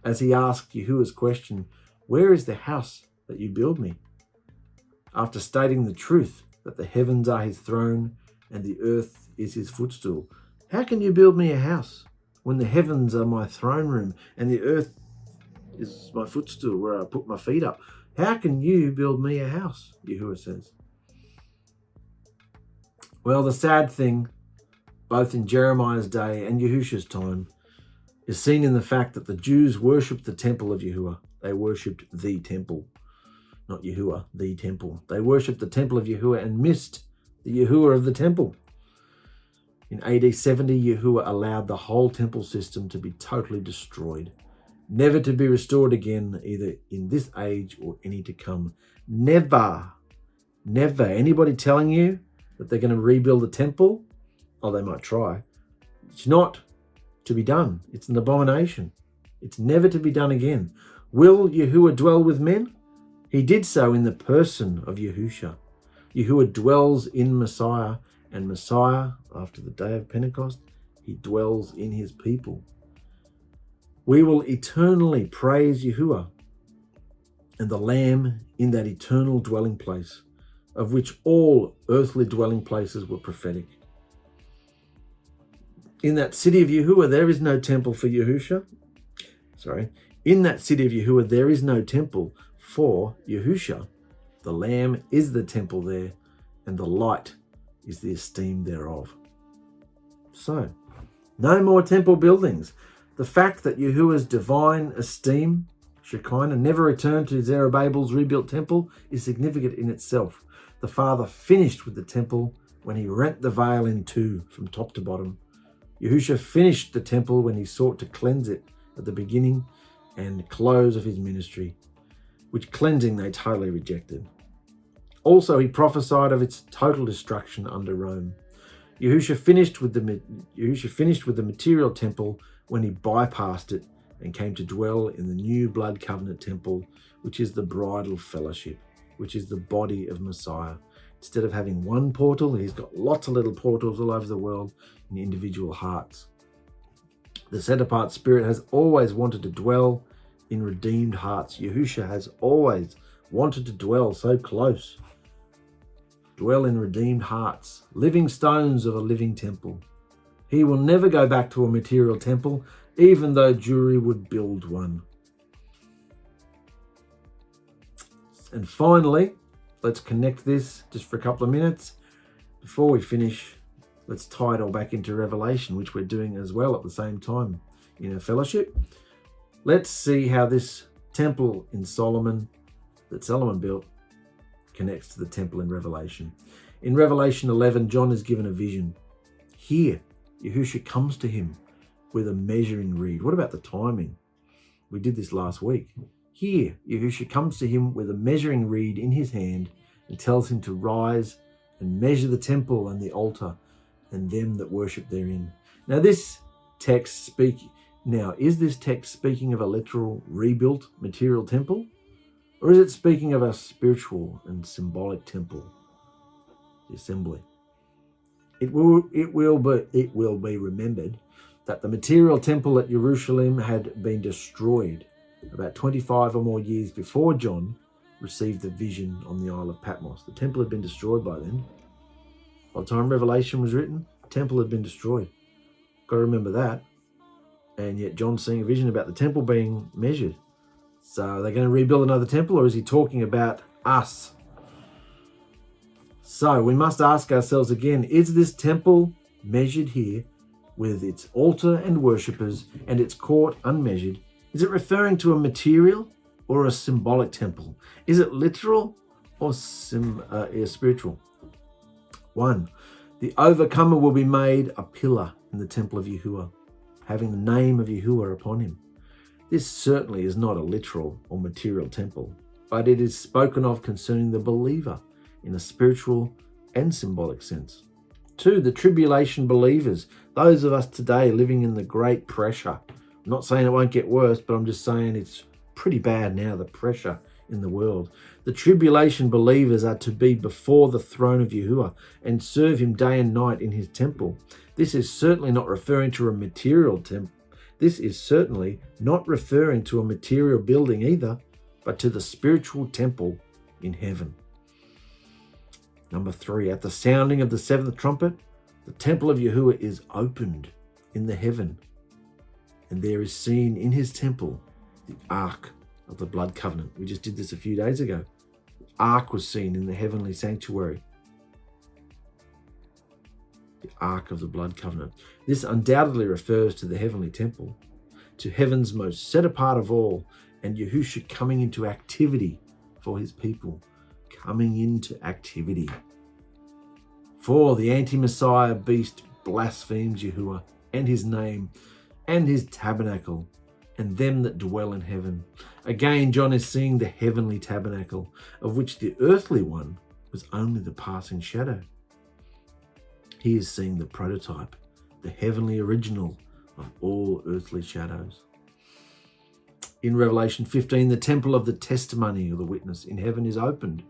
as he asked Yahuwah's question, "Where is the house that you build me?" After stating the truth that the heavens are his throne and the earth is his footstool, "How can you build me a house when the heavens are my throne room and the earth is my footstool where I put my feet up? How can you build me a house?" Yahuwah says. Well, the sad thing, both in Jeremiah's day and Yahusha's time, is seen in the fact that the Jews worshipped the temple of Yahuwah. They worshipped the temple, not Yahuwah, the temple. They worshipped the temple of Yahuwah and missed the Yahuwah of the temple. In AD 70, Yahuwah allowed the whole temple system to be totally destroyed, never to be restored again, either in this age or any to come. Never. Anybody telling you that they're going to rebuild the temple? Oh, they might try. It's not to be done. It's an abomination. It's never to be done again. Will Yahuah dwell with men? He did so in the person of Yahusha. Yahuah dwells in Messiah, and Messiah, after the day of Pentecost, he dwells in his people. We will eternally praise Yahuah and the Lamb in that eternal dwelling place, of which all earthly dwelling places were prophetic. In that city of Yahuah, there is no temple for Yahusha. In that city of Yahuah, there is no temple for Yahusha. The Lamb is the temple there, and the light is the esteem thereof. So, no more temple buildings. The fact that Yahuah's divine esteem, Shekinah, never returned to Zerubbabel's rebuilt temple is significant in itself. The Father finished with the temple when he rent the veil in two from top to bottom. Yahusha finished the temple when he sought to cleanse it at the beginning and close of his ministry, which cleansing they totally rejected. Also, he prophesied of its total destruction under Rome. Yahusha finished with the material temple when he bypassed it and came to dwell in the new blood covenant temple, which is the bridal fellowship, which is the body of Messiah. Instead of having one portal, he's got lots of little portals all over the world in individual hearts. The set-apart spirit has always wanted to dwell in redeemed hearts. Yahusha has always wanted to dwell so close. Dwell in redeemed hearts, living stones of a living temple. He will never go back to a material temple, even though Jewry would build one. And finally, let's connect this just for a couple of minutes. Before we finish, let's tie it all back into Revelation, which we're doing as well at the same time in our fellowship. Let's see how this temple in Solomon, that Solomon built, connects to the temple in Revelation. In Revelation 11, John is given a vision. Here, Yahusha comes to him with a measuring reed. What about the timing? We did this last week. Here, Yahusha comes to him with a measuring reed in his hand and tells him to rise and measure the temple and the altar and them that worship therein. Now, is this text speaking of a literal rebuilt material temple? Or is it speaking of a spiritual and symbolic temple, the assembly? It will be remembered that the material temple at Jerusalem had been destroyed about 25 or more years before John received the vision on the Isle of Patmos. The temple had been destroyed by then. By the time Revelation was written, the temple had been destroyed. Got to remember that. And yet John's seeing a vision about the temple being measured. So are they going to rebuild another temple, or is he talking about us? So we must ask ourselves again, is this temple measured here with its altar and worshippers and its court unmeasured? Is it referring to a material or a symbolic temple? Is it literal or spiritual? 1. The overcomer will be made a pillar in the temple of Yahuah, having the name of Yahuah upon him. This certainly is not a literal or material temple, but it is spoken of concerning the believer in a spiritual and symbolic sense. 2. The tribulation believers, those of us today living in the great pressure. I'm not saying it won't get worse, but I'm just saying it's pretty bad now, the pressure in the world. The tribulation believers are to be before the throne of Yahuah and serve him day and night in his temple. This is certainly not referring to a material temple. This is certainly not referring to a material building either, but to the spiritual temple in heaven. 3. At the sounding of the seventh trumpet, the temple of Yahuah is opened in the heaven, and there is seen in his temple the ark of the blood covenant. We just did this a few days ago. The ark was seen in the heavenly sanctuary. The ark of the blood covenant. This undoubtedly refers to the heavenly temple, to heaven's most set apart of all, and Yahusha coming into activity for his people. Coming into activity. For the anti-Messiah beast blasphemes Yahuah and his name and his tabernacle and them that dwell in heaven. Again, John is seeing the heavenly tabernacle, of which the earthly one was only the passing shadow. He is seeing the prototype, the heavenly original of all earthly shadows. In Revelation 15, the temple of the testimony of the witness in heaven is opened,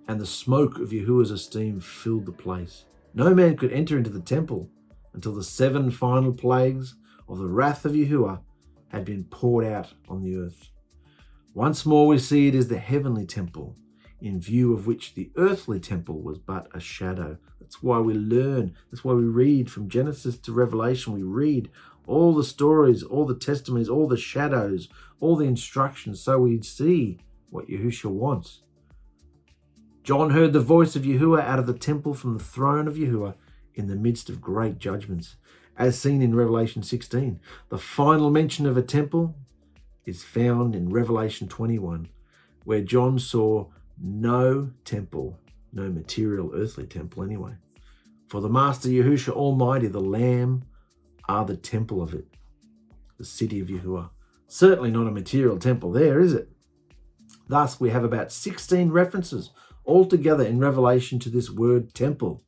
and the smoke of Yahuwah's esteem filled the place. No man could enter into the temple until the 7 final plagues of the wrath of Yahuwah had been poured out on the earth. Once more we see it is the heavenly temple, in view of which the earthly temple was but a shadow. That's why we learn, that's why we read from Genesis to Revelation. We read all the stories, all the testimonies, all the shadows, all the instructions, so we see what Yahusha wants. John heard the voice of Yahuwah out of the temple from the throne of Yahuwah in the midst of great judgments, as seen in Revelation 16. The final mention of a temple is found in Revelation 21, where John saw no temple, no material earthly temple anyway. For the Master Yahusha Almighty, the Lamb, are the temple of it, the city of Yahuwah. Certainly not a material temple there, is it? Thus, we have about 16 references altogether in Revelation to this word temple.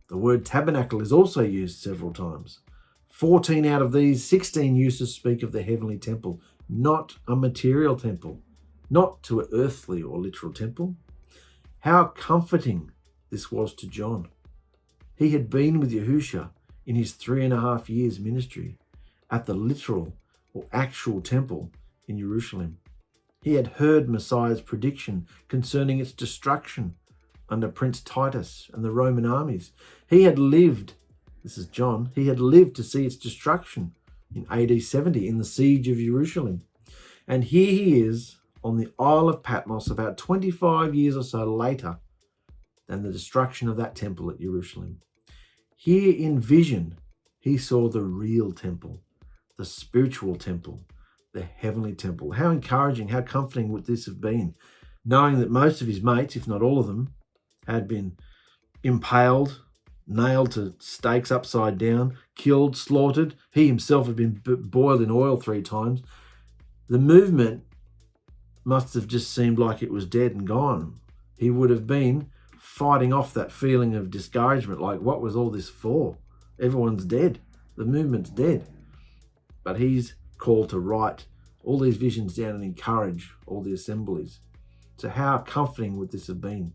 The word tabernacle is also used several times. 14 out of these 16 uses speak of the heavenly temple, not a material temple, not to an earthly or literal temple. How comforting this was to John. He had been with Yahusha in his 3.5 years ministry at the literal or actual temple in Jerusalem. He had heard Messiah's prediction concerning its destruction under Prince Titus and the Roman armies. He had lived, this is John, he had lived to see its destruction in AD 70 in the siege of Jerusalem. And here he is on the Isle of Patmos about 25 years or so later than the destruction of that temple at Jerusalem. Here in vision, he saw the real temple, the spiritual temple, the heavenly temple. How encouraging, how comforting would this have been, knowing that most of his mates, if not all of them, had been impaled, nailed to stakes upside down, killed, slaughtered. He himself had been boiled in oil 3 times. The movement must have just seemed like it was dead and gone. He would have been fighting off that feeling of discouragement, like, what was all this for? Everyone's dead. The movement's dead. But he's called to write all these visions down and encourage all the assemblies. So how comforting would this have been?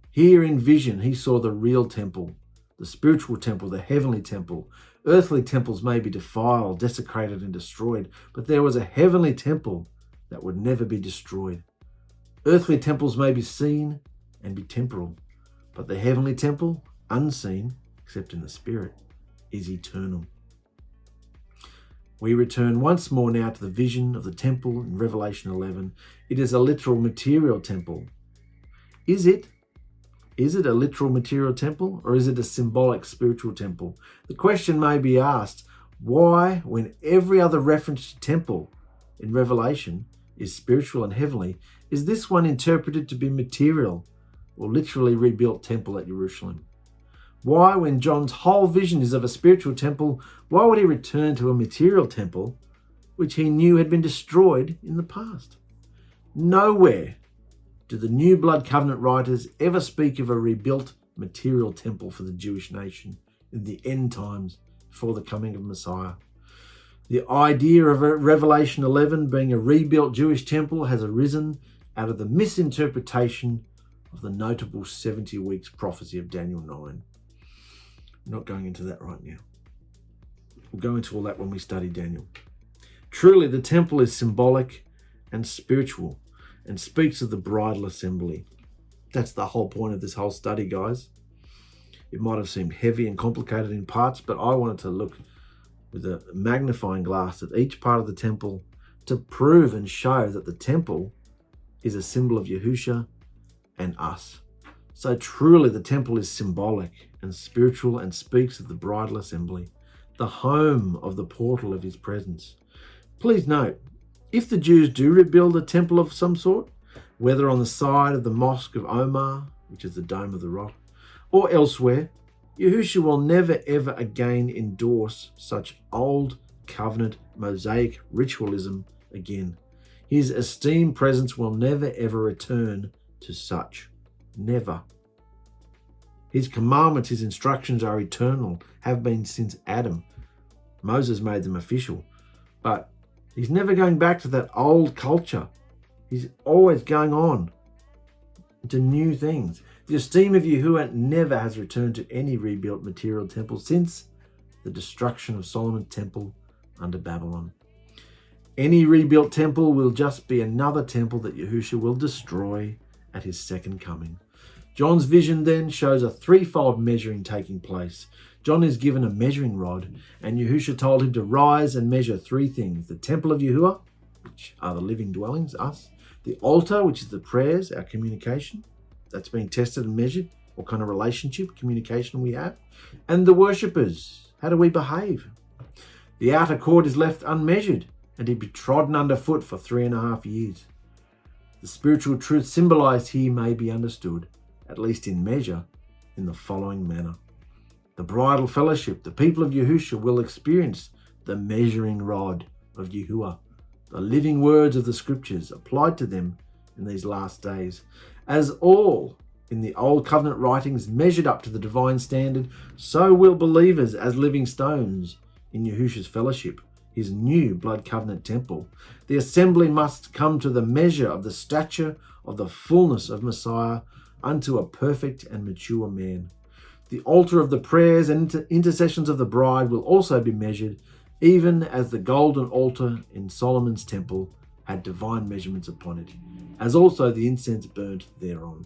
Here in vision, he saw the real temple, the spiritual temple, the heavenly temple. Earthly temples may be defiled, desecrated, and destroyed, but there was a heavenly temple that would never be destroyed. Earthly temples may be seen and be temporal, but the heavenly temple, unseen, except in the spirit, is eternal. We return once more now to the vision of the temple in Revelation 11. It is a literal material temple. Is it a literal material temple, or is it a symbolic spiritual temple? The question may be asked, why, when every other reference to temple in Revelation is spiritual and heavenly, is this one interpreted to be material or literally rebuilt temple at Jerusalem? Why, when John's whole vision is of a spiritual temple, why would he return to a material temple which he knew had been destroyed in the past? Nowhere do the New Blood Covenant writers ever speak of a rebuilt material temple for the Jewish nation in the end times before the coming of Messiah. The idea of Revelation 11 being a rebuilt Jewish temple has arisen out of the misinterpretation of the notable 70 weeks prophecy of Daniel 9. I'm not going into that right now. We'll go into all that when we study Daniel. Truly, the temple is symbolic and spiritual and speaks of the bridal assembly. That's the whole point of this whole study, guys. It might have seemed heavy and complicated in parts, but I wanted to look with a magnifying glass at each part of the temple to prove and show that the temple is a symbol of Yahusha and us. So truly the temple is symbolic and spiritual and speaks of the bridal assembly, the home of the portal of his presence. Please note, if the Jews do rebuild a temple of some sort, whether on the side of the Mosque of Omar, which is the Dome of the Rock, or elsewhere, Yahusha will never ever again endorse such old covenant Mosaic ritualism again. His esteemed presence will never ever return to such. Never. His commandments, his instructions are eternal, have been since Adam. Moses made them official, but He's never going back to that old culture. He's always going on to new things. The esteem of Yahuah never has returned to any rebuilt material temple since the destruction of Solomon's temple under Babylon. Any rebuilt temple will just be another temple that Yahusha will destroy at his second coming. John's vision then shows a threefold measuring taking place. John is given a measuring rod, and Yahusha told him to rise and measure three things: the temple of Yahuah, which are the living dwellings, us; the altar, which is the prayers, our communication, that's being tested and measured, what kind of relationship, communication we have; and the worshippers, how do we behave? The outer court is left unmeasured, and he be trodden underfoot for 3.5 years. The spiritual truth symbolized here may be understood, at least in measure, in the following manner. The bridal fellowship, the people of Yahusha, will experience the measuring rod of Yahuah, the living words of the scriptures applied to them in these last days. As all in the old covenant writings measured up to the divine standard, so will believers as living stones in Yahusha's fellowship, his new blood covenant temple. The assembly must come to the measure of the stature of the fullness of Messiah unto a perfect and mature man. The altar of the prayers and intercessions of the bride will also be measured, even as the golden altar in Solomon's temple had divine measurements upon it, as also the incense burnt thereon.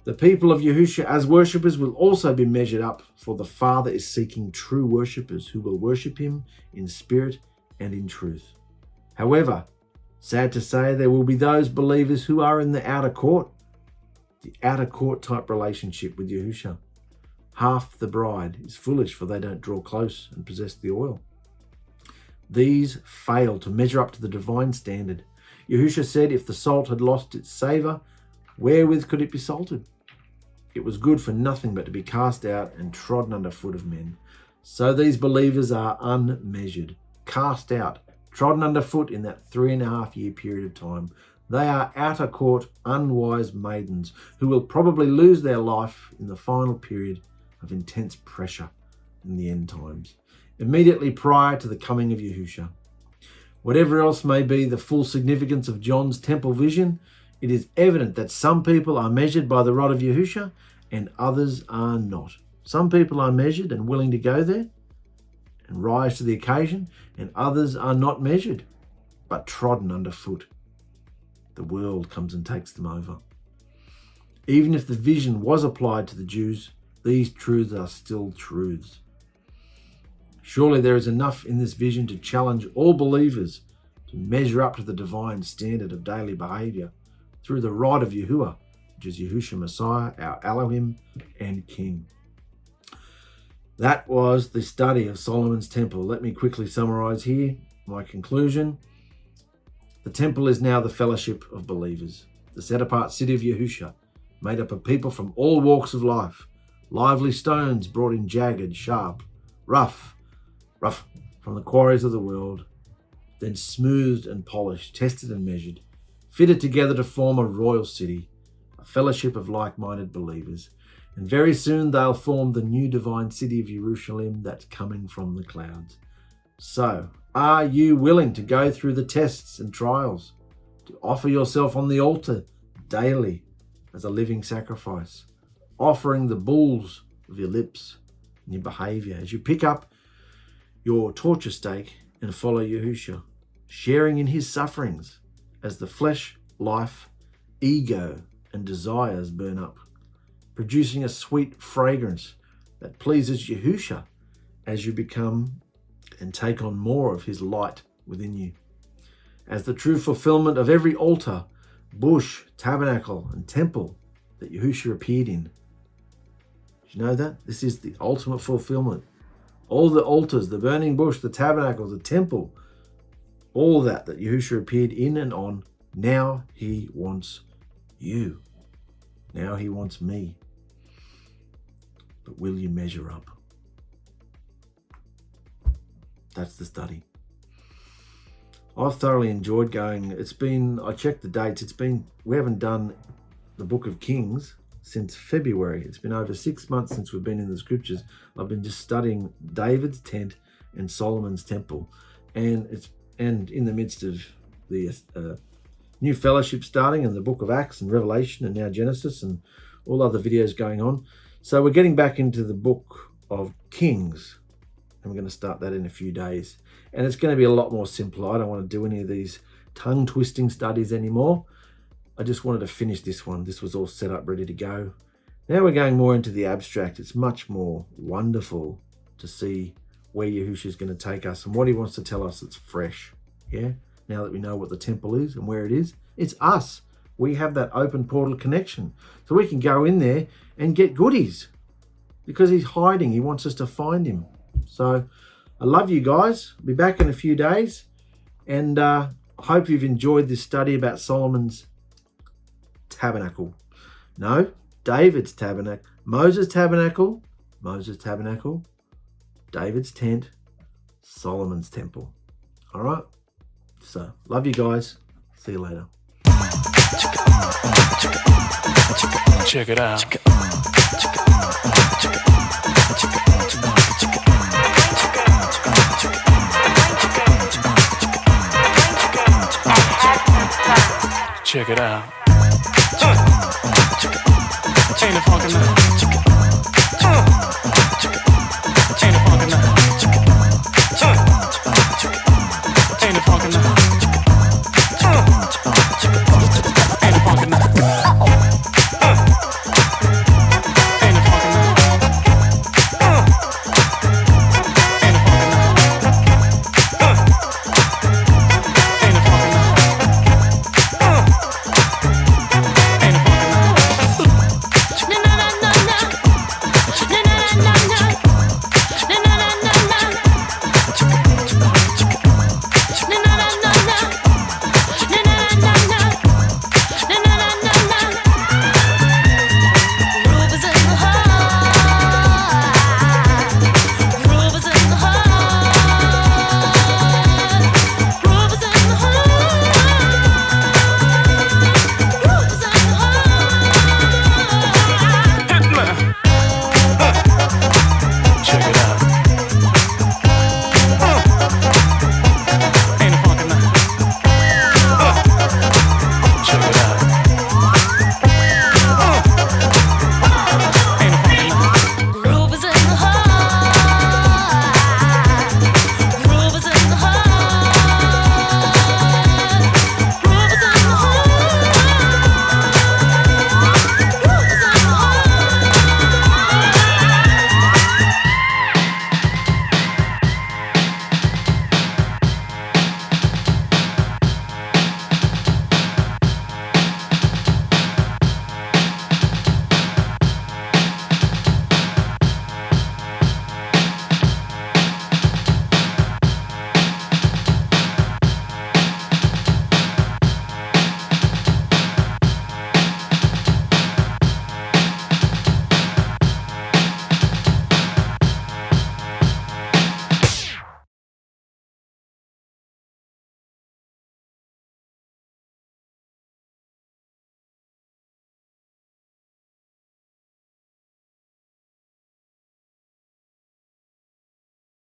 The people of Yahusha as worshippers will also be measured up, for the Father is seeking true worshippers who will worship him in spirit and in truth. However, sad to say, there will be those believers who are in the outer court type relationship with Yahusha. Half the bride is foolish, for they don't draw close and possess the oil. These fail to measure up to the divine standard. Yahusha said, if the salt had lost its savour, wherewith could it be salted? It was good for nothing but to be cast out and trodden under foot of men. So these believers are unmeasured, cast out, trodden under foot in that 3.5 year period of time. They are outer court, unwise maidens who will probably lose their life in the final period of intense pressure in the end times, immediately prior to the coming of Yahusha. Whatever else may be the full significance of John's temple vision, it is evident that some people are measured by the rod of Yahusha and others are not. Some people are measured and willing to go there and rise to the occasion, and others are not measured, but trodden underfoot. The world comes and takes them over. Even if the vision was applied to the Jews, these truths are still truths. Surely there is enough in this vision to challenge all believers to measure up to the divine standard of daily behavior through the rod of Yahuah, which is Yahusha Messiah, our Elohim and King. That was the study of Solomon's temple. Let me quickly summarize here my conclusion. The temple is now the fellowship of believers, the set-apart city of Yahusha, made up of people from all walks of life, lively stones brought in jagged, sharp, rough from the quarries of the world, then smoothed and polished, tested and measured, fitted together to form a royal city, a fellowship of like-minded believers. And very soon they'll form the new divine city of Jerusalem that's coming from the clouds. So, are you willing to go through the tests and trials, to offer yourself on the altar daily as a living sacrifice, offering the bulls of your lips and your behavior as you pick up your torture stake and follow Yahusha, sharing in his sufferings as the flesh, life, ego, and desires burn up, producing a sweet fragrance that pleases Yahusha as you become and take on more of his light within you. As the true fulfillment of every altar, bush, tabernacle, and temple that Yahusha appeared in. Did you know that? This is the ultimate fulfillment. All the altars, the burning bush, the tabernacle, the temple, all that Yahusha appeared in and on, now he wants you. Now he wants me. But will you measure up? That's the study. I've thoroughly enjoyed going. I checked the dates. We haven't done the Book of Kings since February. It's been over 6 months since we've been in the scriptures. I've been just studying David's tent and Solomon's temple. And and in the midst of the new fellowship starting and the book of Acts and Revelation and now Genesis and all other videos going on. So we're getting back into the book of Kings, and we're going to start that in a few days. And it's going to be a lot more simple. I don't want to do any of these tongue-twisting studies anymore. I just wanted to finish this one. This was all set up, ready to go. Now we're going more into the abstract. It's much more wonderful to see where Yahusha is going to take us and what he wants to tell us that's fresh. Yeah, now that we know what the temple is and where it is, it's us. We have that open portal connection. So we can go in there and get goodies because he's hiding. He wants us to find him. So I love you guys. I'll be back in a few days. And I hope you've enjoyed this study about Solomon's tabernacle. No, David's tabernacle. Moses' tabernacle. David's tent. Solomon's temple. All right. So love you guys. See you later. Check it out. Check it out. Ain't it funkin' now?